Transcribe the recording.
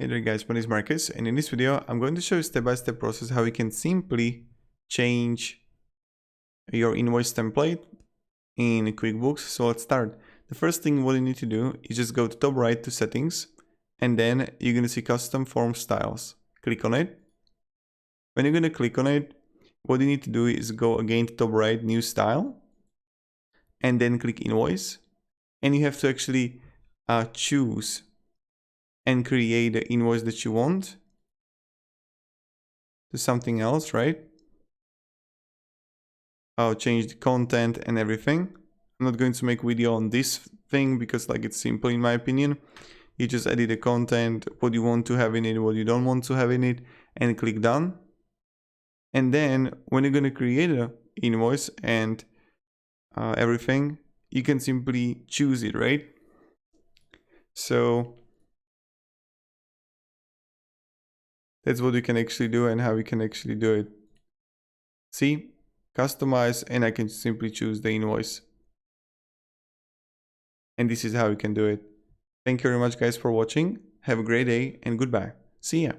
Hey there guys, my name is Marcus, and in this video I'm going to show you step-by-step process how you can simply change your invoice template in Quickbooks. So let's start. The first thing what you need to do is just go to top right to settings, and then you're going to see custom form styles. Click on it. When you're going to click on it, what you need to do is go again to top right, new style, and then click invoice, and you have to actually choose and create the invoice that you want to something else, right? I'll change the content and everything. I'm not going to make video on this thing because like it's simple in my opinion. You just edit the content, what you want to have in it, what you don't want to have in it, and click done. And then when you're going to create an invoice and everything, you can simply choose it, right? So that's what you can actually do and how you can actually do it. See, customize, and I can simply choose the invoice. And this is how you can do it. Thank you very much guys for watching. Have a great day and goodbye. See ya.